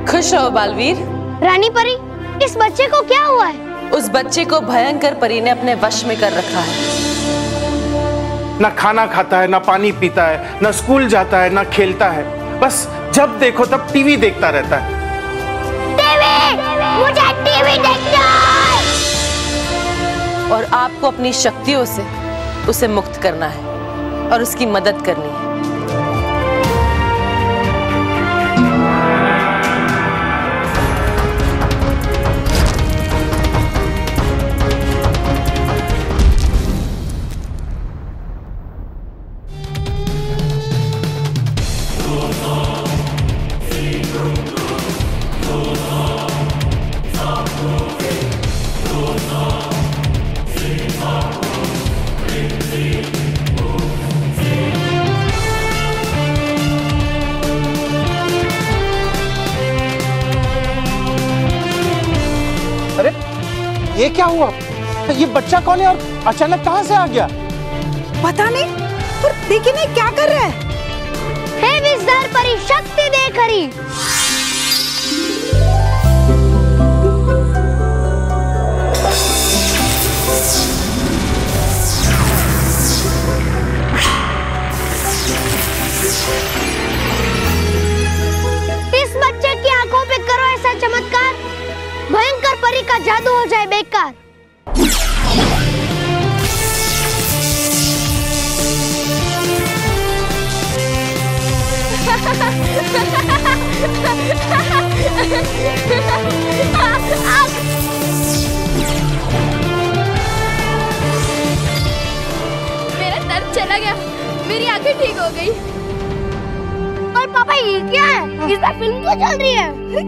खुश रहो बालवीर। रानी परी, इस बच्चे को क्या हुआ है? उस बच्चे को भयंकर परी ने अपने वश में कर रखा है। ना खाना खाता है, ना पानी पीता है, ना स्कूल जाता है, ना खेलता है। बस जब देखो तब टीवी देखता रहता है। मुझे टीवी देखना है। और आपको अपनी शक्तियों से उसे मुक्त करना है और उसकी मदद करनी है। ये क्या हुआ? ये बच्चा कौन है और अचानक कहां से आ गया? पता नहीं, पर देखिए नहीं क्या कर रहा है। हे विजदार परी, शक्ति दे खरी। इस बच्चे की आंखों पे करो ऐसा चमत्कार, भयंकर परी का जादू हो जाए बेकार। मेरा दर्द चला गया, मेरी आंखें ठीक हो गई। और पापा ये क्या है? इस बार फिल्म क्यों चल रही है?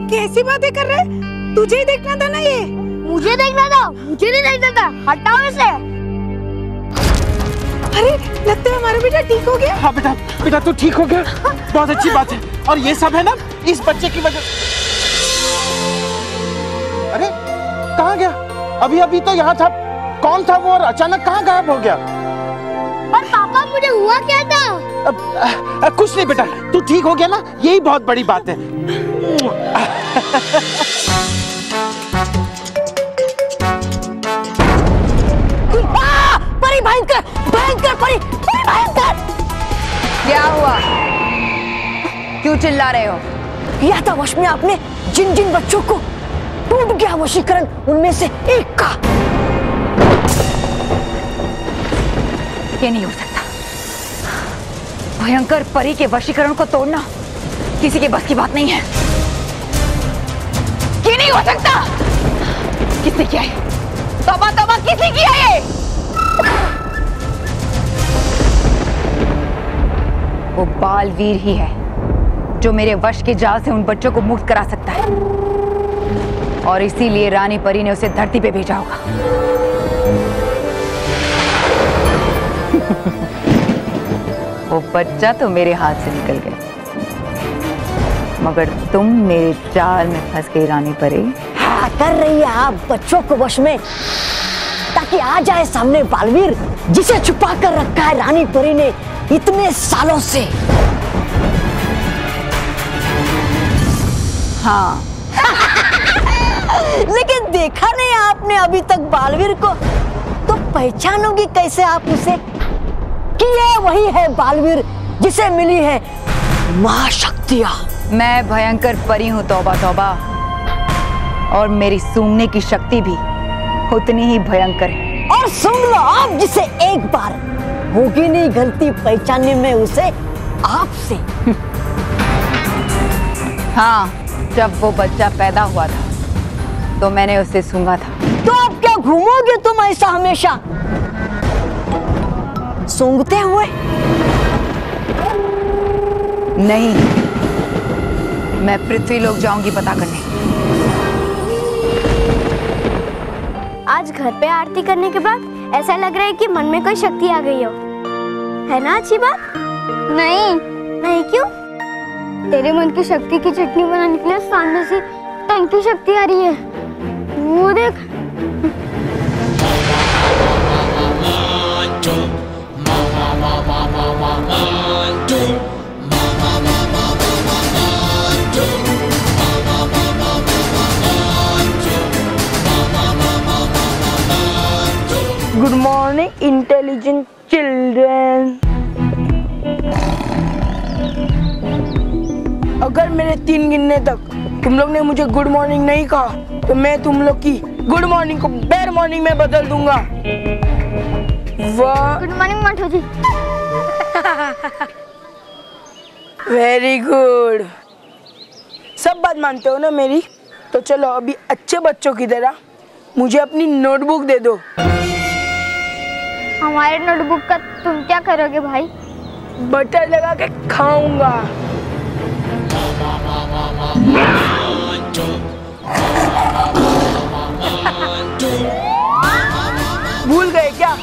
कैसी बातें कर रहे हैं? तुझे ही देखना था ना ये। मुझे देखना था? मुझे नहीं देखना था, हटाओ इसे। अरे लगता है हमारा बेटा ठीक हो गया। हाँ बेटा, बेटा तू ठीक हो गया, बहुत अच्छी बात है। और ये सब है ना इस बच्चे की वजह। अरे कहाँ गया? अभी अभी तो यहाँ था। कौन था वो और अचानक कहाँ गायब हो गया? और पापा मुझे हुआ क्या था? कुछ नहीं बेटा, तू ठीक हो गया ना, यही बहुत बड़ी बात है। परी भयंकर, भयंकर परी, परी भयंकर। क्या हुआ? क्यों चिल्ला रहे हो? किया था वश में आपने जिन जिन बच्चों को, टूट गया वशीकरण उनमें से एक का। ये नहीं हो सकता। भयंकर परी के वशीकरण को तोड़ना किसी के बस की बात नहीं है। ये नहीं हो सकता। किसने किया है? तौबा तौबा, किसने किया है? वो बालवीर ही है जो मेरे वश के जाल से उन बच्चों को मुक्त करा सकता है, और इसीलिए रानी परी ने उसे धरती पे भेजा होगा। वो बच्चा तो मेरे हाथ से निकल गया, मगर तुम मेरे जाल में फंस गई रानी परी। हाँ, कर रही है आप बच्चों को वश में, ताकि आ जाए सामने बालवीर, जिसे छुपा कर रखा है रानी परी ने इतने सालों से। हाँ। लेकिन देखा नहीं आपने अभी तक बालवीर को, तो पहचानोगे कैसे आप उसे कि ये वही है बालवीर जिसे मिली है महाशक्तियां। मैं भयंकर परी हूँ, तौबा तौबा, और मेरी सूंघने की शक्ति भी उतनी ही भयंकर है। और सुन लो आप, जिसे एक बार होगी नहीं गलती पहचानने में उसे आपसे। हाँ, जब वो बच्चा पैदा हुआ था तो मैंने उसे सूंघा था। तो आप क्या घूमोगे तुम ऐसा हमेशा सूंघते हुए? नहीं, मैं पृथ्वी लोक जाऊंगी पता करने। आज घर पे आरती करने के बाद ऐसा लग रहा है कि मन में कोई शक्ति आ गई हो, है ना? अच्छी बात नहीं। नहीं क्यों? तेरे मन की शक्ति की चटनी बनाने के लिए सामने से टंकी शक्ति आ रही है, वो देख। अगर मेरे 3 गिनने तक तुम लोग ने मुझे गुड मॉर्निंग नहीं कहा तो मैं तुम लोग की गुड मॉर्निंग को बैड मॉर्निंग में बदल दूंगा। वाह, good morning Mantu ji. Very good. सब बात मानते हो ना मेरी? तो चलो अभी अच्छे बच्चों की तरह मुझे अपनी नोटबुक दे दो। हमारे नोटबुक का तुम क्या करोगे भाई? बटर लगा के खाऊंगा। भूल गए क्या?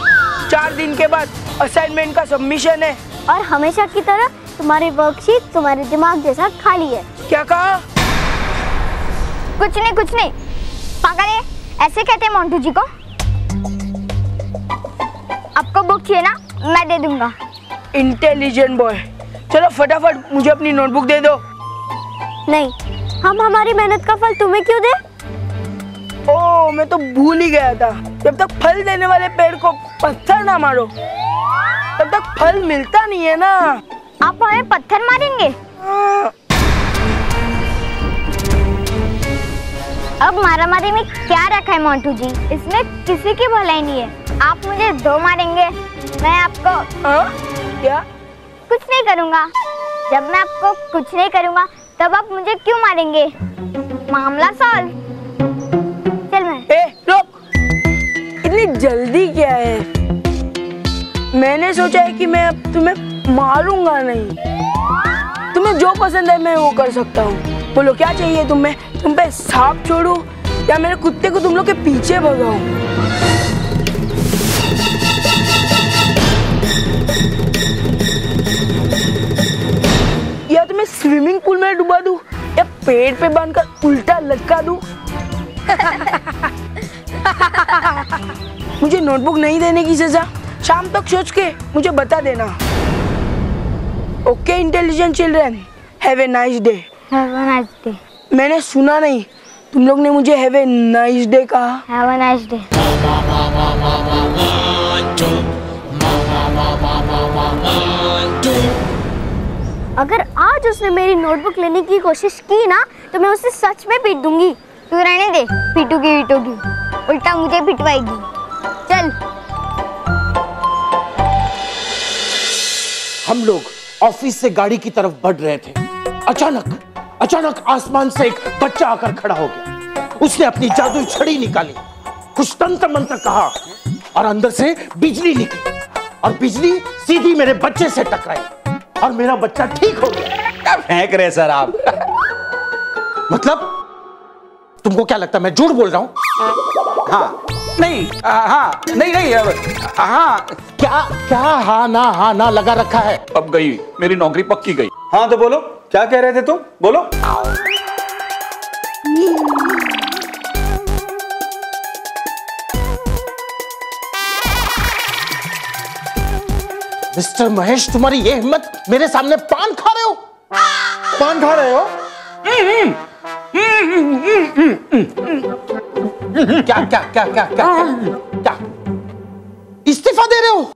4 दिन के बाद असाइनमेंट का सबमिशन है। और हमेशा की तरह तुम्हारी वर्कशीट तुम्हारे दिमाग जैसा खाली है। क्या कहा? कुछ नहीं पागल है, ऐसे कहते हैं मोंटू जी को। आपको बुक चाहिए ना, मैं दे दूंगा। Intelligent boy. चलो फटाफट मुझे अपनी नोटबुक दे दो। नहीं, हम हमारी मेहनत का फल तुम्हें क्यों दे? ओह, मैं तो भूल ही गया था। जब तक फल देने वाले पेड़ को पत्थर ना मारो तब तक फल मिलता नहीं है ना। आप हमें पत्थर मारेंगे? अब मारामारी में क्या रखा है मोंटू जी? इसमें किसी की भलाई नहीं है। आप मुझे 2 मारेंगे, मैं आपको क्या? कुछ नहीं करूँगा। जब मैं आपको कुछ नहीं करूँगा तब आप मुझे क्यों मारेंगे? मामला सॉल्व। चल मैं। रुक, इतनी जल्दी क्या है? मैंने सोचा है कि मैं अब तुम्हें मारूंगा नहीं। तुम्हें जो पसंद है मैं वो कर सकता हूँ। बोलो क्या चाहिए तुम्हें? तुम पे सांप छोड़ूं या मेरे कुत्ते को तुम लोग के पीछे भगाऊं? या तुम्हें स्विमिंग पूल में डुबा दूं या पेड़ पे बांधकर उल्टा लटका दूं? मुझे नोटबुक नहीं देने की सजा शाम तक सोच के मुझे बता देना। Okay intelligent children, have a nice day. Have a nice day. मैंने सुना नहीं, तुम लोग ने मुझे हैव ए नाइस डे कहा। Have a nice day. अगर आज उसने मेरी नोटबुक लेने की कोशिश की ना तो मैं उसे सच में पीट दूंगी। तू रहने दे, पीटूगी उल्टा मुझे पिटवाएगी। चल। हम लोग ऑफिस से गाड़ी की तरफ बढ़ रहे थे। अचानक आसमान से एक बच्चा आकर खड़ा हो गया। उसने अपनी जादुई छड़ी निकाली, कुछ तंत्र मंत्र कहा और अंदर से बिजली निकली और बिजली सीधी मेरे बच्चे से टकराई और मेरा बच्चा ठीक हो गया। क्या फेंक रहे सर आप? मतलब तुमको क्या लगता है मैं झूठ बोल रहा हूं? हाँ नहीं, हाँ नहीं, हाँ क्या हाँ ना लगा रखा है? अब गई मेरी नौकरी, पक्की गई। हाँ तो बोलो, क्या कह रहे थे तुम? बोलो। मिस्टर महेश, तुम्हारी ये हिम्मत, मेरे सामने पान खा रहे हो? पान खा रहे हो? क्या इस्तीफा दे रहे हो?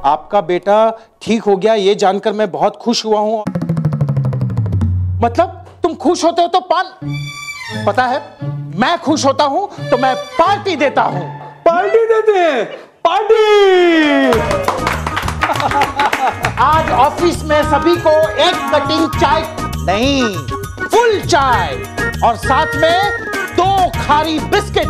आपका बेटा ठीक हो गया ये जानकर मैं बहुत खुश हुआ हूं। मतलब तुम खुश होते हो तो पान? पता है मैं खुश होता हूं तो मैं पार्टी देता हूं। पार्टी देते हैं? पार्टी! आज ऑफिस में सभी को एक कटिंग चाय नहीं, फुल चाय और साथ में 2 खारी बिस्किट।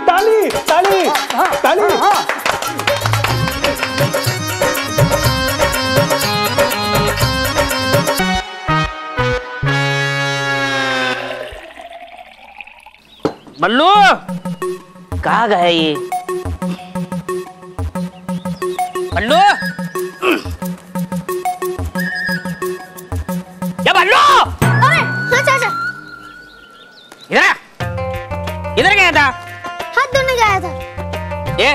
ताली ताली ताली। बल्लू कहाँ गए ये? बल्लू, क्या बल्लू? अरे, चल। इधर गया था? हाथ धोने गया था। ये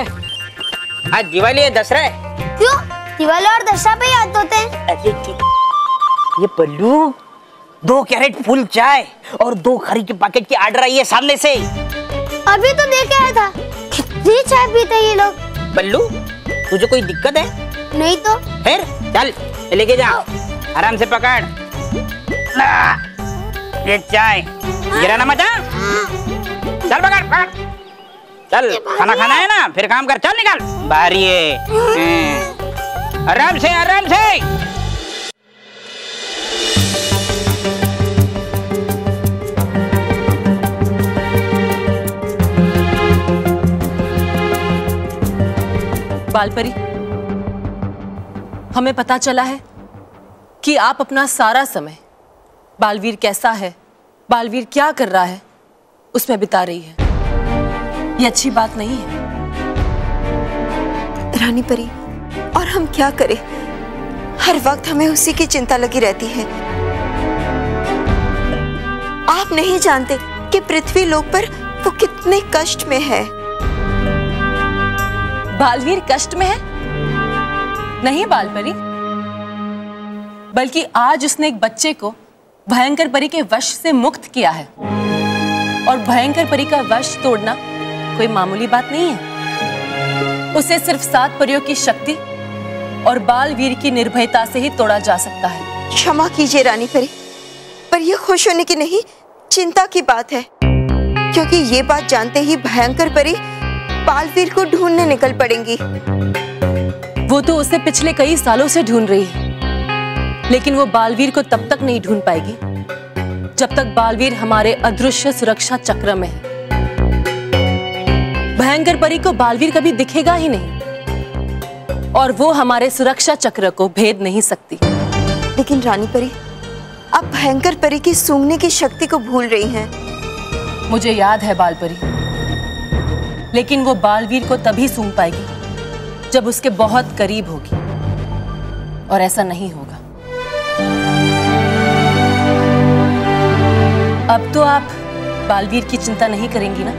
आज दिवाली है, दशहरा है। क्यों? दिवाली और दशहरा पे याद होते हैं। अरे ये पल्लू, 2 कैरेट फुल चाय और 2 खरी के पैकेट की ऑर्डर आई है सामने से। अभी तो देख आया था, कितनी चाय पीते ये लोग। पल्लू, तुझे कोई दिक्कत है? नहीं तो। फिर चल लेके जा, आराम से पकड़। ये चाय गिराना मत। चल पकड़ पकड़, चल खाना खाना है ना, फिर काम कर, चल निकल। बारी है, आराम से आराम से। बालपरी, हमें पता चला है कि आप अपना सारा समय बालवीर कैसा है, बालवीर क्या कर रहा है, उसमें बिता रही है। ये अच्छी बात नहीं है। रानी परी, और हम क्या करें? हर वक्त हमें उसी की चिंता लगी रहती है। आप नहीं जानते कि पृथ्वी लोक पर वो कितने कष्ट में है। बालवीर कष्ट में है? नहीं बालपरी, बल्कि आज उसने एक बच्चे को भयंकर परी के वश से मुक्त किया है। और भयंकर परी का वश तोड़ना कोई मामूली बात नहीं है। उसे सिर्फ 7 परियों की शक्ति और बालवीर की निर्भयता से ही तोड़ा जा सकता है। क्षमा कीजिए रानी परी, पर यह खुश होने की नहीं, चिंता की बात है। क्योंकि ये बात जानते ही भयंकर परी बालवीर को ढूंढने निकल पड़ेंगी। वो तो उसे पिछले कई सालों से ढूंढ रही है, लेकिन वो बालवीर को तब तक नहीं ढूंढ पाएगी जब तक बालवीर हमारे अदृश्य सुरक्षा चक्र में है। भयंकर परी को बालवीर कभी दिखेगा ही नहीं और वो हमारे सुरक्षा चक्र को भेद नहीं सकती। लेकिन रानी परी, आप भयंकर परी की सूंघने की शक्ति को भूल रही हैं। मुझे याद है बालपरी, लेकिन वो बालवीर को तभी सूंघ पाएगी जब उसके बहुत करीब होगी, और ऐसा नहीं होगा। अब तो आप बालवीर की चिंता नहीं करेंगी ना?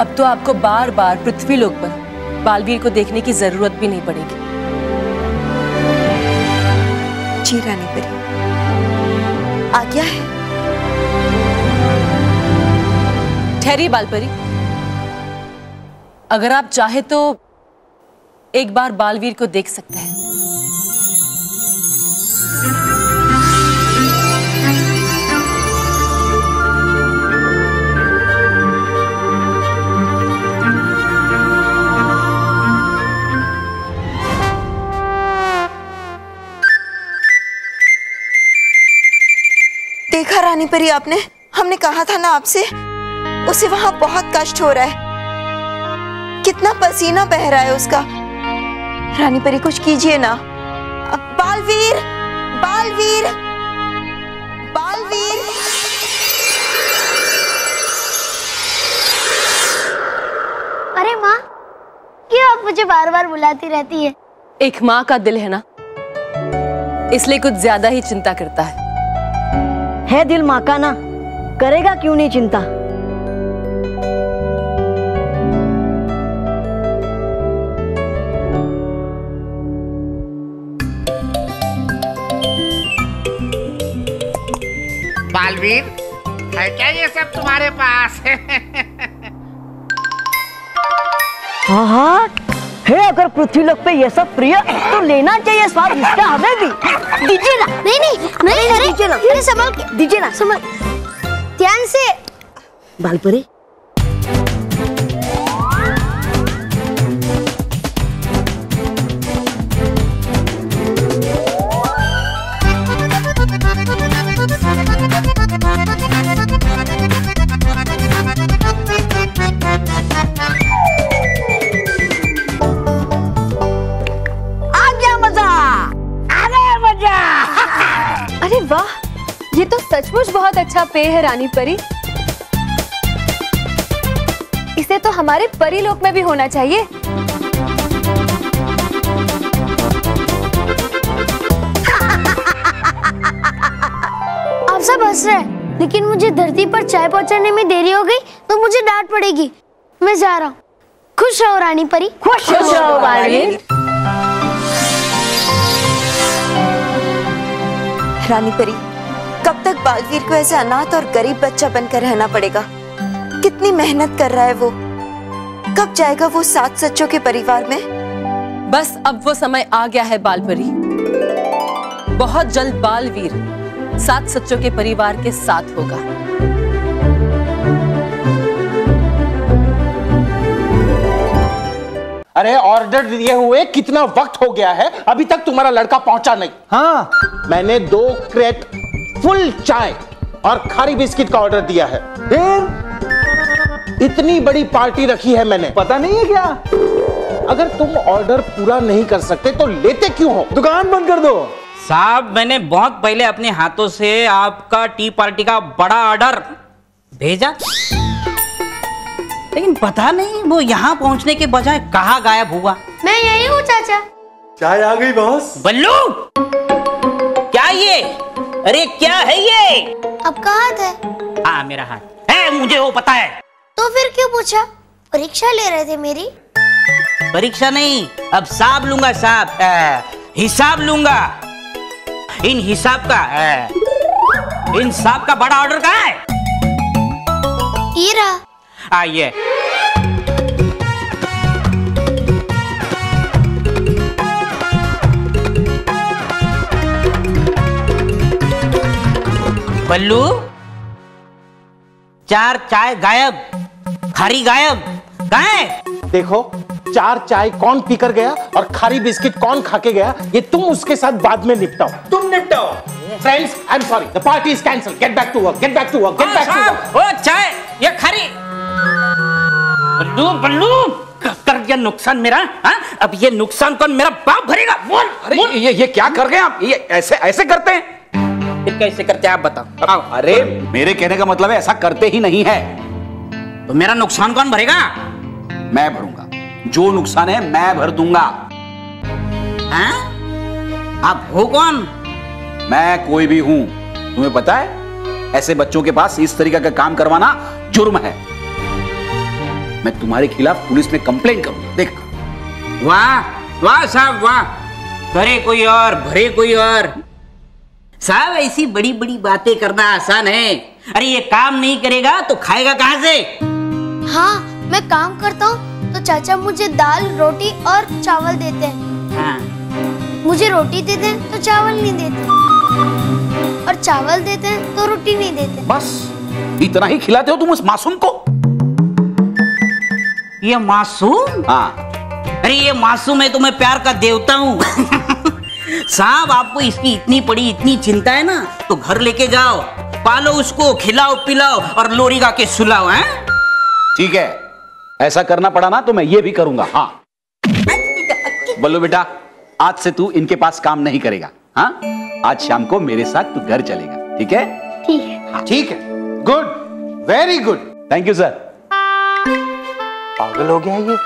अब तो आपको बार बार पृथ्वी लोक पर बालवीर को देखने की जरूरत भी नहीं पड़ेगी। जी रानी परी, आज्ञा है। ठहरिए बालपरी, अगर आप चाहे तो एक बार बालवीर को देख सकते हैं। देखा रानी परी आपने, हमने कहा था ना आपसे, उसे वहां बहुत कष्ट हो रहा है, कितना पसीना बह रहा है उसका। रानी परी कुछ कीजिए ना। बालवीर, बालवीर, बालवीर। अरे माँ, क्यों आप मुझे बार बार बुलाती रहती है? एक माँ का दिल है ना, इसलिए कुछ ज्यादा ही चिंता करता है दिल माँ का ना, करेगा क्यों नहीं चिंता। बालवीर, है क्या ये सब तुम्हारे पास? हाँ हाँ है, अगर पृथ्वी लोक पे ये सब प्रिय तो लेना चाहिए स्वाद इसका हमें भी। दीजिए ना। नहीं नहीं नहीं, अरे दीजिए ना, अरे संभाल के दीजिए ना, संभाल, ध्यान से। बालपरी, अरे वाह, ये तो सचमुच बहुत अच्छा पेय है रानी परी। इसे तो हमारे परी लोक में भी होना चाहिए। आप सब हंस रहे हैं, लेकिन मुझे धरती पर चाय पहुंचाने में देरी हो गई तो मुझे डांट पड़ेगी। मैं जा रहा हूँ। खुश रहो रानी परी। खुश रहो बालवीर। रानी परी, कब तक बालवीर को ऐसे अनाथ और गरीब बच्चा बनकर रहना पड़ेगा? कितनी मेहनत कर रहा है वो। कब जाएगा वो सात सच्चों के परिवार में? बस अब वो समय आ गया है बालपरी। बहुत जल्द बालवीर सात सच्चों के परिवार के साथ होगा। अरे ऑर्डर दिए हुए कितना वक्त हो गया है, अभी तक तुम्हारा लड़का पहुंचा नहीं। हाँ, मैंने 2 क्रेट फुल चाय और खारी बिस्किट का ऑर्डर दिया है। फिर इतनी बड़ी पार्टी रखी है मैंने। पता नहीं है क्या? अगर तुम ऑर्डर पूरा नहीं कर सकते तो लेते क्यों हो? दुकान बंद कर दो। साहब, मैंने बहुत पहले अपने हाथों से आपका टी पार्टी का बड़ा ऑर्डर भेजा, लेकिन पता नहीं वो यहाँ पहुँचने के बजाय कहाँ गायब हुआ। मैं यही हूँ चाचा। चाय आ गई बॉस। बल्लू, क्या ये? अरे क्या है ये? आपका हाथ है? हाँ, मेरा हाथ है, मुझे वो पता है। तो फिर क्यों पूछा? परीक्षा ले रहे थे मेरी? परीक्षा नहीं, अब हिसाब लूंगा, हिसाब लूंगा। इन हिसाब का बड़ा ऑर्डर कहाँ है? ये रहा। आइए। बल्लू, 4 चाय गायब, खारी गायब, कहाँ है? देखो, 4 चाय कौन पीकर गया और खारी बिस्किट कौन खा के गया, ये तुम उसके साथ बाद में निपटाओ। तुम निपटाओ। Friends, I am sorry, the party is cancelled. Get back to work, get back to work, get back to work. ओ चाय, ये खारी। बल्लू, कर दिया नुकसान मेरा। हाँ? अब ये नुकसान कौन मेरा बाप भरेगा? बोल। अरे ये क्या कर गए आप? ये ऐसे करते हैं? फिर कैसे करते हैं आप बताओ। अरे मेरे कहने का मतलब है ऐसा करते ही नहीं है। तो मेरा नुकसान कौन भरेगा? मैं भरूंगा, जो नुकसान है मैं भर दूंगा। हाँ? आप हो कौन? मैं कोई भी हूं। तुम्हें पता है, ऐसे बच्चों के पास इस तरीके का काम करवाना जुर्म है। मैं तुम्हारे खिलाफ पुलिस में कंप्लेंट करूंगा। देख। वाह वाह साहब, वाह। करे कोई और, भरे कोई और। साहब, ऐसी बड़ी बड़ी बातें करना आसान है। अरे ये काम नहीं करेगा तो खाएगा कहां से? हाँ, मैं काम करता हूँ तो चाचा मुझे दाल, रोटी और चावल देते हैं। हाँ। मुझे रोटी देते हैं तो चावल नहीं देते, और चावल देते हैं तो रोटी नहीं देते। बस इतना ही खिलाते हो तुम उस मासूम को? ये मासूम? हाँ। अरे ये मासूम है तो मैं प्यार का देवता हूँ। साहब, आपको इसकी इतनी बड़ी इतनी चिंता है ना, तो घर लेके जाओ, पालो उसको, खिलाओ पिलाओ और लोरी गा के सुलाओ। हैं? ठीक है, ऐसा करना पड़ा ना तो मैं ये भी करूंगा। हाँ। बल्लू बेटा, आज से तू इनके पास काम नहीं करेगा। हाँ, आज शाम को मेरे साथ तू घर चलेगा। ठीक है? ठीक है। हाँ। ठीक है, good, very good. Thank you sir. पागल हो गया ये।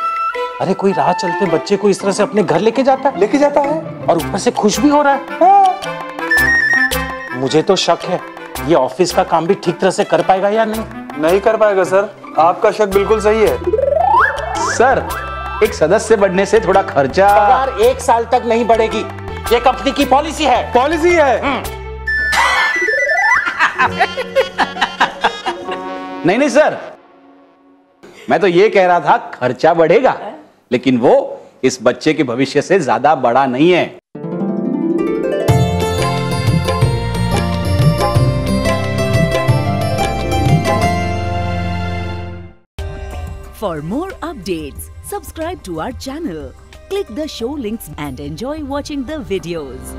अरे कोई राह चलते बच्चे को इस तरह से अपने घर लेके जाता है और ऊपर से खुश भी हो रहा है। हाँ। मुझे तो शक है ये ऑफिस का काम भी ठीक तरह से कर पाएगा या नहीं कर पाएगा सर, आपका शक बिल्कुल सही है। सर, एक सदस्य बढ़ने से थोड़ा खर्चा। पगार 1 साल तक नहीं बढ़ेगी, ये कंपनी की पॉलिसी है। नहीं सर, मैं तो ये कह रहा था खर्चा बढ़ेगा, लेकिन वो इस बच्चे के भविष्य से ज्यादा बड़ा नहीं है। For more updates, subscribe to our channel, click the show links and enjoy watching the videos.